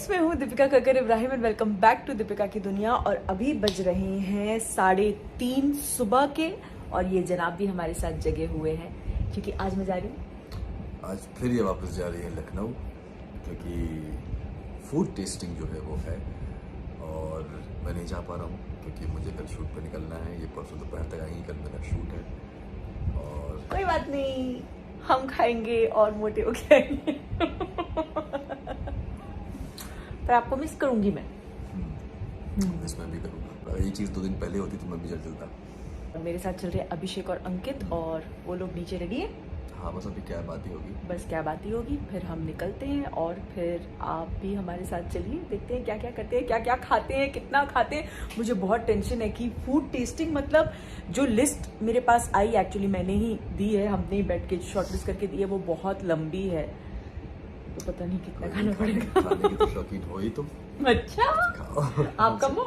Guys, मैं हूँ Deepika Kakkar Ibrahim and welcome back to Deepika की दुनिया। और अभी बज रहे हैं 3:30 सुबह के और ये जनाब भी हमारे साथ जगे हुए हैं क्योंकि आज मैं जा रही हूँ। आज फिर ये वापस जा रही है लखनऊ क्योंकि फूड टेस्टिंग जो है वो है और मैं नहीं जा पा रहा हूँ क्योंकि मुझे कल शूट पे निकलना है। ये परसों दोपहर तक आएंगी, कल मेरा शूट है। और कोई बात नहीं, हम खाएंगे और मोटे हो जाएंगे पर आपको मिस करूंगी मैं। मिस मैं भी करूँगा। ये चीज़ 2 दिन पहले होती तो मैं भी चलता। मेरे साथ चल रहे हैं अभिषेक और अंकित और वो लोग नीचे रेडी है। हाँ, बस अभी क्या बात ही होगी, बस क्या बात ही होगी। फिर हम निकलते हैं और फिर आप भी हमारे साथ चलिए, देखते हैं क्या क्या करते हैं, क्या क्या खाते हैं, कितना खाते हैं। मुझे बहुत टेंशन है कि फूड टेस्टिंग मतलब जो लिस्ट मेरे पास आई, एक्चुअली मैंने ही दी है, हमने ही बैठ के शॉर्ट लिस्ट करके दी है, वो बहुत लंबी है तो पता नहीं कितना खाना पड़ेगा। खाने की तो शौकीन हो ही तुम। अच्छा, आप कम हो।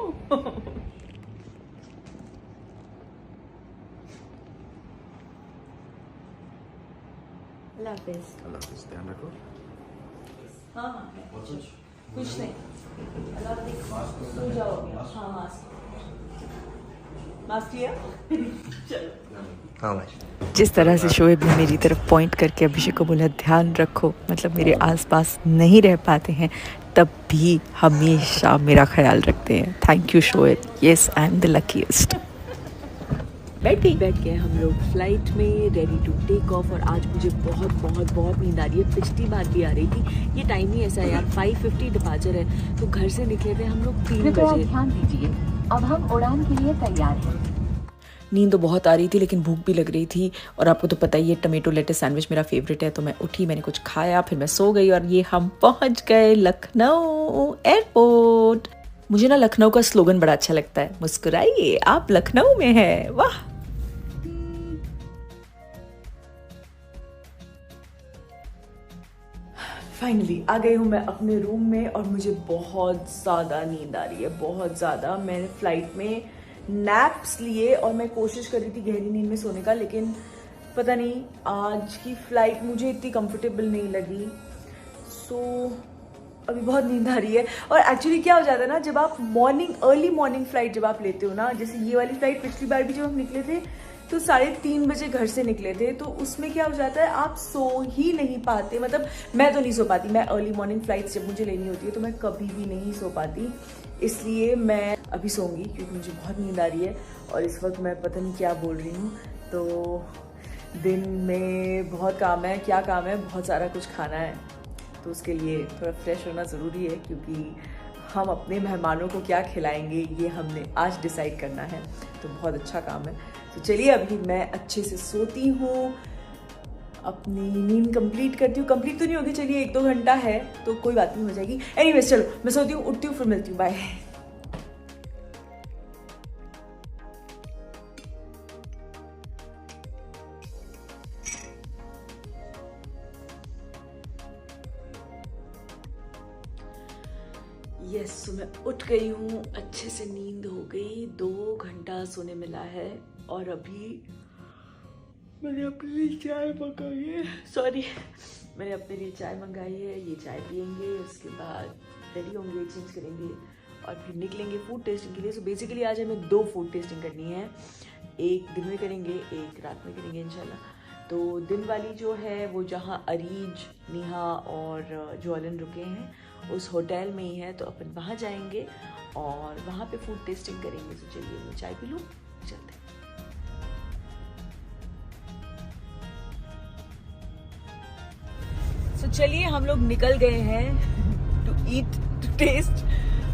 अल्लाह हाफिज़। अल्लाह हाफिज़, ध्यान रखो। हाँ कुछ नहीं, अल्लाह हाफिज़, सो जाओ अभी। हाँ मास्क लिया। चलो। हाँ भाई। जिस तरह से शोएब ने मेरी तरफ पॉइंट करके अभिषेक को बोला ध्यान रखो, मतलब मेरे आसपास नहीं रह पाते हैं तब भी हमेशा मेरा ख्याल रखते हैं। Thank you Shoaib, yes I am the luckiest. बैठ गए हम लोग फ्लाइट में, रेडी टू टेक ऑफ। और आज मुझे बहुत बहुत बहुत नींद आ रही है। पिछली बार भी आ रही थी। ये टाइम ही ऐसा है यार, 5:50 डिपार्चर है तो घर से निकले थे हम लोग 3 बजे। ध्यान दीजिए, अब हम उड़ान के लिए तैयार हैं। नींद तो बहुत आ रही थी लेकिन भूख भी लग रही थी और आपको तो पता ही है टमेटो लेट्स सैंडविच मेरा फेवरेट है। तो मैं उठी, मैंने कुछ खाया, फिर मैं सो गई और ये हम पहुंच गए लखनऊ एयरपोर्ट। मुझे ना लखनऊ का स्लोगन बड़ा अच्छा लगता है, मुस्कुराइए आप लखनऊ में है। वाह, फाइनली आ गई हूँ मैं अपने रूम में और मुझे बहुत ज़्यादा नींद आ रही है, बहुत ज़्यादा। मैंने फ़्लाइट में नैप्स लिए और मैं कोशिश कर रही थी गहरी नींद में सोने का, लेकिन पता नहीं आज की फ़्लाइट मुझे इतनी कंफर्टेबल नहीं लगी। सो अभी बहुत नींद आ रही है। और एक्चुअली क्या हो जाता है ना, जब आप अर्ली मॉर्निंग फ़्लाइट जब आप लेते हो ना, जैसे ये वाली फ़्लाइट पिछली बार भी जब हम निकले थे तो 3:30 बजे घर से निकले थे, तो उसमें क्या हो जाता है आप सो ही नहीं पाते। मतलब मैं तो नहीं सो पाती, मैं अर्ली मॉर्निंग फ़्लाइट्स जब मुझे लेनी होती है तो मैं कभी भी नहीं सो पाती। इसलिए मैं अभी सोऊंगी क्योंकि मुझे बहुत नींद आ रही है और इस वक्त मैं पता नहीं क्या बोल रही हूँ। तो दिन में बहुत काम है, क्या काम है, बहुत सारा कुछ खाना है, तो उसके लिए थोड़ा फ्रेश होना ज़रूरी है क्योंकि हम अपने मेहमानों को क्या खिलाएंगे ये हमने आज डिसाइड करना है, तो बहुत अच्छा काम है। तो चलिए अभी मैं अच्छे से सोती हूँ, अपनी नींद कंप्लीट करती हूँ। कंप्लीट तो नहीं होगी, चलिए 1-2 घंटा है तो कोई बात नहीं, हो जाएगी। एनीवेज चलो मैं सोती हूँ, उठती हूँ, फिर मिलती हूँ, बाय। यस, सो मैं उठ गई हूँ, अच्छे से नींद हो गई, 2 घंटा सोने मिला है और अभी मैंने अपने लिए चाय मंगाई है। मैंने अपने लिए चाय मंगाई है, ये चाय पियेंगे, उसके बाद रेडी होंगे, चेंज करेंगे और फिर निकलेंगे फूड टेस्टिंग के लिए। सो बेसिकली आज हमें 2 फूड टेस्टिंग करनी है, एक दिन में करेंगे, एक रात में करेंगे इंशाल्लाह। तो दिन वाली जो है वो जहाँ अरीज, निहा और ज्वालन रुके हैं उस होटल में ही है, तो अपन वहाँ जाएंगे और वहाँ पे फूड टेस्टिंग करेंगे। तो चलिए मैं चाय पी लूँ, चलते हैं। तो चलिए हम लोग निकल गए हैं टू ईट, टू टेस्ट।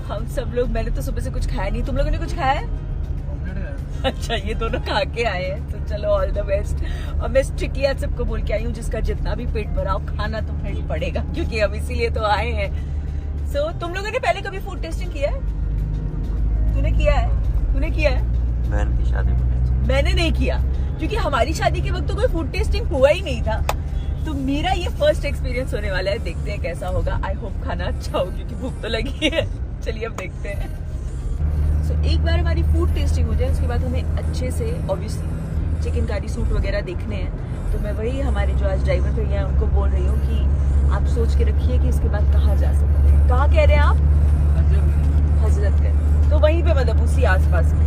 हम सब लोग, मैंने तो सुबह से कुछ खाया नहीं, तुम लोगों ने कुछ खाया है? अच्छा, ये दोनों खा के आए हैं, तो चलो ऑल द बेस्ट। और मैं स्ट्रिक्टली आज सबको बोल के आई हूँ जिसका जितना भी पेट भरा हो खाना तो फिर पड़ेगा क्योंकि हम इसीलिए तो आए हैं। सो तुम लोगों ने पहले कभी फूड टेस्टिंग किया है? तूने किया है? बहन की शादी में मैंने नहीं किया क्योंकि हमारी शादी के वक्त तो कोई फूड टेस्टिंग हुआ ही नहीं था, तो मेरा ये फर्स्ट एक्सपीरियंस होने वाला है। देखते हैं कैसा होगा। आई होप खाना अच्छा हो क्योंकि भूख तो लगी है। चलिए अब देखते हैं। सो एक बार हमारी फूड टेस्टिंग हो जाए उसके बाद हमें अच्छे से ऑब्वियसली चिकन कारी सूट वगैरह देखने हैं। तो मैं वही हमारे जो आज ड्राइवर भैया हैं उनको बोल रही हूँ कि आप सोच के रखिए कि इसके बाद कहाँ जा सकते हैं। कहाँ कह रहे हैं आप? हजरतगंज। तो वहीं पे मतलब उसी आसपास में।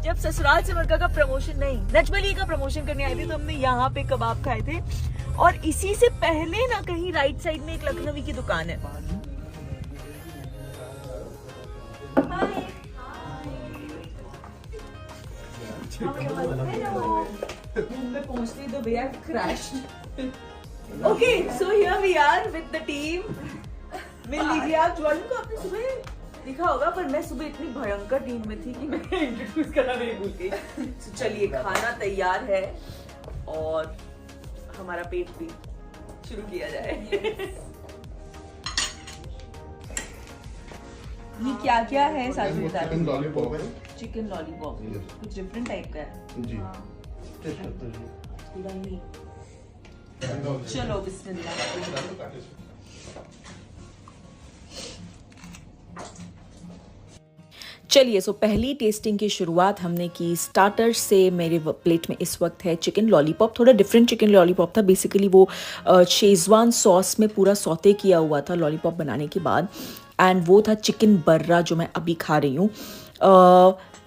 जब ससुराल से मरका का प्रमोशन नहीं, नजबली का प्रमोशन करने आए थे तो हमने यहाँ पे कबाब खाए थे। और इसी से पहले ना कहीं राइट साइड में एक लखनवी की दुकान है। मुंबई पहुंचते तो भैया crash. Okay, so here we are with the team. मिल लीजिए आप। ज्वाइन को आपने सुबह देखा होगा, पर मैं सुबह इतनी भयंकर टीम में थी कि मैं इंट्रोड्यूस करना नहीं भूल गई। तो चलिए, खाना तैयार है और हमारा पेट भी शुरू किया जाए। ये क्या क्या है साथ में? चिकन लॉलीपॉप है। चिकन लॉलीपॉप कुछ डिफरेंट टाइप का है जी। पूरा ही। चलो बिस्मिल्लाह। चलिए, सो पहली टेस्टिंग की शुरुआत हमने की स्टार्टर से। मेरे प्लेट में इस वक्त है चिकन लॉलीपॉप। थोड़ा डिफरेंट चिकन लॉलीपॉप था। बेसिकली वो शेजवान सॉस में पूरा सौते किया हुआ था लॉलीपॉप बनाने के बाद। एंड वो था चिकन बर्रा जो मैं अभी खा रही हूँ।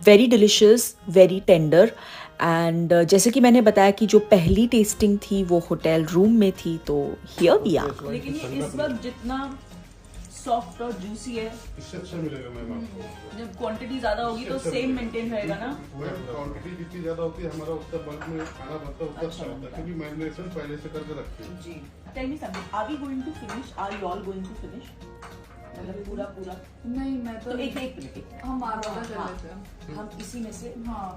Very delicious, very tender. And जैसे कि मैंने बताया कि जो पहली टेस्टिंग थी वो होटल रूम में थी, तो हियर वी आर। लेकिन ये इस वक्त जितना सॉफ्ट और जूसी है, इससे अच्छा मिलेगा मैम आपको। जब क्वांटिटी ज्यादा होगी तो सेम मेंटेन रहेगा ना? क्वांटिटी जितनी ज्यादा होती है हमारा उतना बल्क में खाना बनता है, उतना अच्छा होता है, क्योंकि मैरिनेशन पहले से करके रखते हैं। जी। Tell me something, are we going to finish? Are you all going to finish? मतलब पूरा पूरा? नहीं, मैं तो एक मिनट हम आधा कर लेते हैं। हम इसी में से हाँ।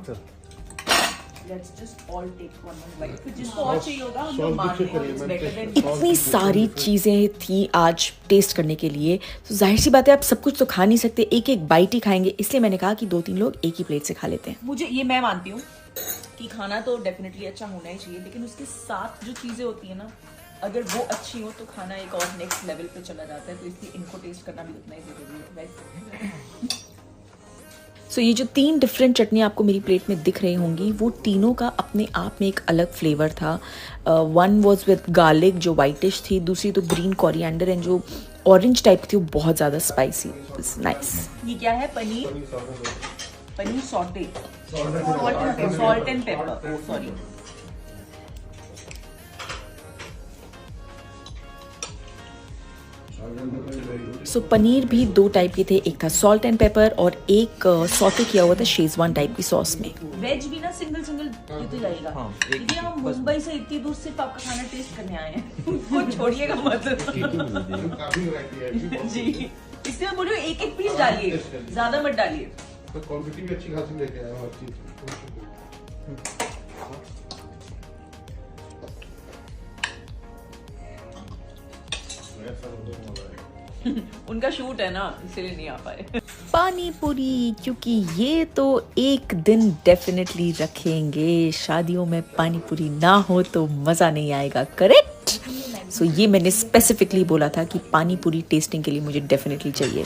Let's just all take one bite. फिर जिसको और चाहिए होगा हम लोग सॉस मार भी लेंगे। करिए, It's मैं better टेस्ट- than- सॉस इतनी भी सारी चीजें थी आज टेस्ट करने के लिए, तो जाहिर सी बात है आप सब कुछ तो खा नहीं सकते, एक एक बाइट ही खाएंगे। इसलिए मैंने कहा कि 2-3 लोग एक ही प्लेट से खा लेते हैं। मुझे ये मैं मानती हूँ कि खाना तो डेफिनेटली अच्छा होना ही चाहिए, लेकिन उसके साथ जो चीजें होती है ना, अगर वो अच्छी हो तो खाना एक और नेक्स्ट लेवल पे चला जाता है। तो इसलिए इनको टेस्ट करना भी उतना ही जरूरी है। सो ये जो 3 डिफरेंट चटनी आपको मेरी प्लेट में दिख रही होंगी, वो तीनों का अपने आप में एक अलग फ्लेवर था। वन वाज विद गार्लिक जो वाइटिश थी, दूसरी तो ग्रीन कोरिएंडर एंड जो ऑरेंज टाइप थी वो बहुत ज़्यादा स्पाइसी, नाइस। ये क्या है? Paneer sauté, salt and pepper, sorry. So paneer भी 2 टाइप के थे, एक था सॉल्ट एंड पेपर और एक सॉटे किया हुआ था शेजवान टाइप की सॉस में। वेज भी ना सिंगल तो जाएगा। क्योंकि हम मुंबई से इतनी दूर सिर्फ आपका खाना टेस्ट करने आए हैं, वो छोड़िएगा मत। काफी वैरायटी है जी, इसलिए मैं बोल रही हूँ एक एक पीस डालिए, ज्यादा मत डालिए। तो क्वांटिटी भी अच्छी खासी लेके आया हूं हर चीज। उनका शूट है ना, इसलिए नहीं आ पाए। पानी पूरी, क्योंकि ये तो एक दिन डेफिनेटली रखेंगे। शादियों में पानी पूरी ना हो तो मजा नहीं आएगा, करेक्ट? सो ये मैंने स्पेसिफिकली बोला था कि पानी पूरी टेस्टिंग के लिए मुझे डेफिनेटली चाहिए।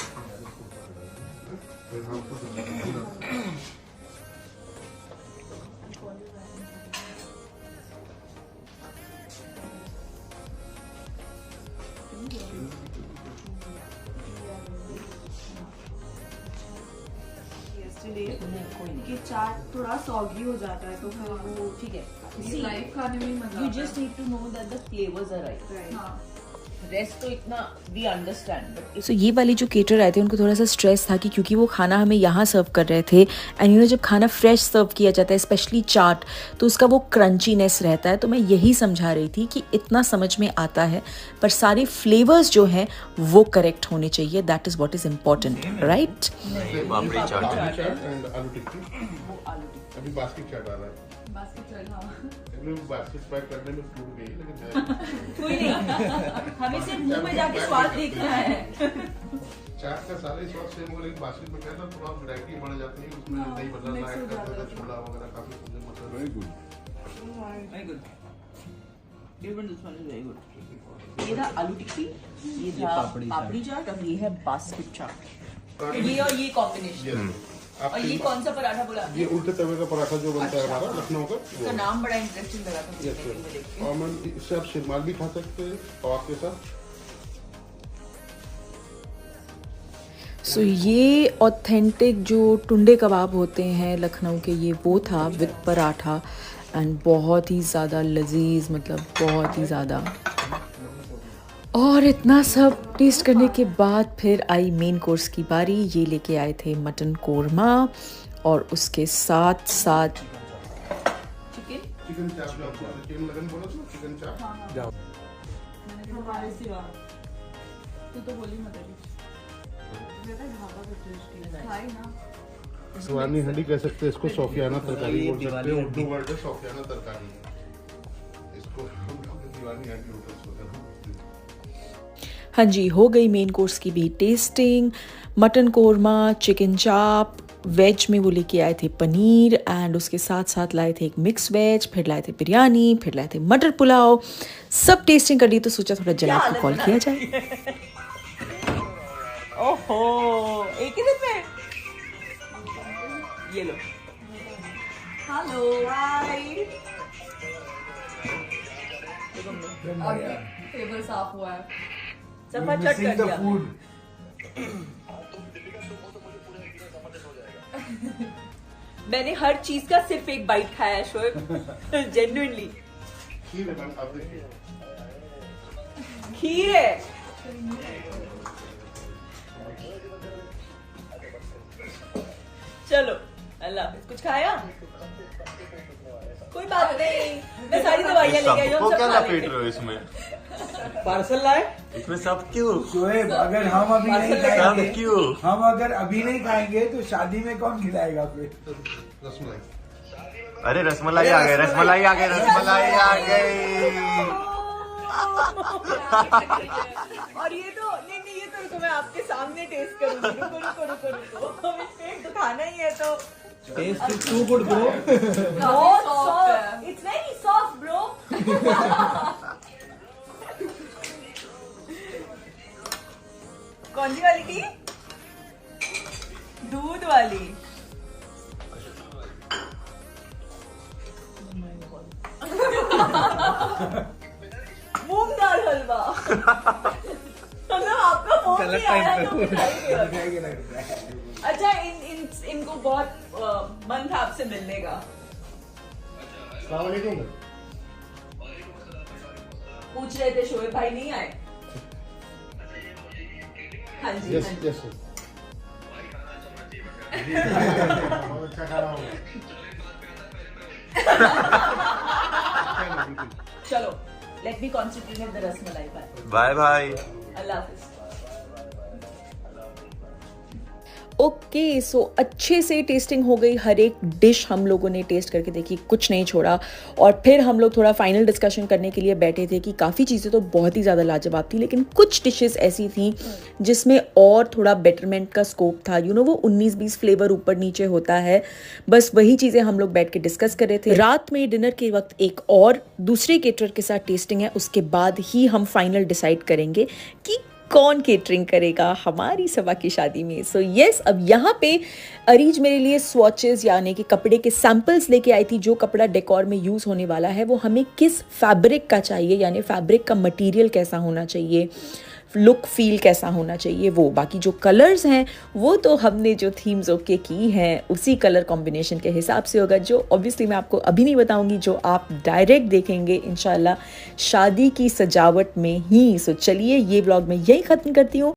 कि चाट थोड़ा सॉगी हो जाता है तो फिर वो ठीक है, लाइव खाने में मजा you आता just need to know that the flavors are right. है। हाँ। रेस्ट तो इतना we understand, but सो ये वाले जो केटर आए थे उनको थोड़ा सा स्ट्रेस था कि क्योंकि वो खाना हमें यहाँ सर्व कर रहे थे एंड यू नो जब खाना फ्रेश सर्व किया जाता है स्पेशली चाट तो उसका वो क्रंचीनेस रहता है। तो मैं यही समझा रही थी कि इतना समझ में आता है पर सारे फ्लेवर्स जो हैं वो करेक्ट होने चाहिए, that is what is important, right? Papdi chaat chaat and आलू टिक्की। वो आलू टिक्की। अभी बास्केट चाट आ रहा है। बास्केट चाट, हाँ। बास्केट पैक करने में टूट गई, लेकिन कोई नहीं, हमें सिर्फ मुंह में जाके स्वाद देखना है। चाट का सारे स्वाद सेम होगा, लेकिन बास्केट में क्या था थोड़ा वैरायटी बढ़ जाती है, उसमें दही बदल mix ऐड हो करते जाता थे, है। छोला वगैरह काफी चीजें मतलब very good. Very good. Even this one is very good. ये था आलू टिक्की, ये था पापड़ी चाट और ये है बास्केट चाट। ये और ये कॉम्बिनेशन। और ये कौन सा पराठा बोला ये उल्टे तवे का पराठा जो बनता है हमारा लखनऊ का इसका नाम बड़ा इंटरेस्टिंग लगा था मुझे देखने में देख के। और मैम इससे आप शिरमाल भी खा सकते हैं कबाब के साथ। सो ये ऑथेंटिक जो टुंडे कबाब होते हैं लखनऊ के, ये वो था विद पराठा एंड बहुत ही ज़्यादा लजीज, मतलब बहुत ही ज़्यादा। और इतना सब टेस्ट करने के बाद फिर आई मेन कोर्स की बारी। ये लेके आए थे मटन कोरमा और उसके साथ साथ चिकन चाप जो आपको चिकन लगन बोला था, चिकन चाप हमारे सिवा तू तो बोली मत खाई ना। सुहानी हंडी कह सकते हैं इसको, सौफियाना तरकारी बोल सकते हैं, उर्दू वर्ड है सौफियाना तरकारी। इसको दीवानी हंडी होटल्स वगैरह। हाँ जी, हो गई मेन कोर्स की भी टेस्टिंग। मटन कोरमा, चिकन चाप, वेज में वो लेके आए थे पनीर एंड उसके साथ साथ लाए थे एक मिक्स वेज, फिर लाए थे बिरयानी, फिर लाए थे मटर पुलाव। सब टेस्टिंग कर ली तो सोचा थोड़ा जला को कॉल किया जाए। ओहो, एक ही दिन में ये लो। Hello hi. टेबल साफ हुआ है। सफा चट कर दिया। मैंने हर चीज का सिर्फ एक बाइट खाया है शोएब, जेन्युइनली। खीर है मैम, आप देखिए खीर है। चलो अल्लाह हाफिज। कुछ खाया? कोई बात नहीं, मैं सारी दवाइयाँ लेके आई हूँ, सब खा लेंगे। इसमें पार्सल लाए इसमें सब क्यों? शोएब, अगर हम अभी नहीं सब खाएंगे, क्यों? हम अगर अभी नहीं खाएंगे तो शादी में कौन खिलाएगा फिर? रसमलाई। अरे रसमलाई आ गए, रसमलाई आ गए, रसमलाई आ गई। और ये तो नहीं, ये तो रुको, मैं आपके सामने टेस्ट करूंगी। रुको, हमें पेट तो खाना ही है तो। Taste is too good bro. बहुत soft, it's very soft bro. कौन सी वाली थी? दूध वाली। मूंग दाल हलवा। मतलब आपका फोन नहीं आया तो अच्छा, इनको बहुत मन था आपसे मिलने का। पूछ रहे थे शोएब भाई नहीं आए। हाँ जी, यस हाँ जी। यस अच्छा खाना होगा। चलो, let me concentrate on the rasmalai. Bye bye. अल्लाह हाफिज। ओके, सो अच्छे से टेस्टिंग हो गई। हर एक डिश हम लोगों ने टेस्ट करके देखी, कुछ नहीं छोड़ा। और फिर हम लोग थोड़ा फाइनल डिस्कशन करने के लिए बैठे थे कि काफ़ी चीज़ें तो बहुत ही ज़्यादा लाजवाब थी, लेकिन कुछ डिशेस ऐसी थी जिसमें और थोड़ा बेटरमेंट का स्कोप था। यू नो, वो 19-20 फ्लेवर ऊपर नीचे होता है, बस वही चीज़ें हम लोग बैठ के डिस्कस कर रहे थे। रात में डिनर के वक्त एक और दूसरे केटरर के साथ टेस्टिंग है, उसके बाद ही हम फाइनल डिसाइड करेंगे कि कौन केटरिंग करेगा हमारी सबा की शादी में। सो यस, अब यहाँ पे अरीज मेरे लिए स्वॉचेस यानी कि कपड़े के सैम्पल्स लेके आई थी। जो कपड़ा डेकोर में यूज़ होने वाला है वो हमें किस फैब्रिक का चाहिए, यानी फैब्रिक का मटेरियल कैसा होना चाहिए, लुक फील कैसा होना चाहिए वो। बाकी जो कलर्स हैं वो तो हमने जो थीम्स ओके की हैं उसी कलर कॉम्बिनेशन के हिसाब से होगा, जो ऑब्वियसली मैं आपको अभी नहीं बताऊंगी, जो आप डायरेक्ट देखेंगे इंशाल्लाह शादी की सजावट में ही। सो चलिए, ये व्लॉग मैं यही ख़त्म करती हूँ।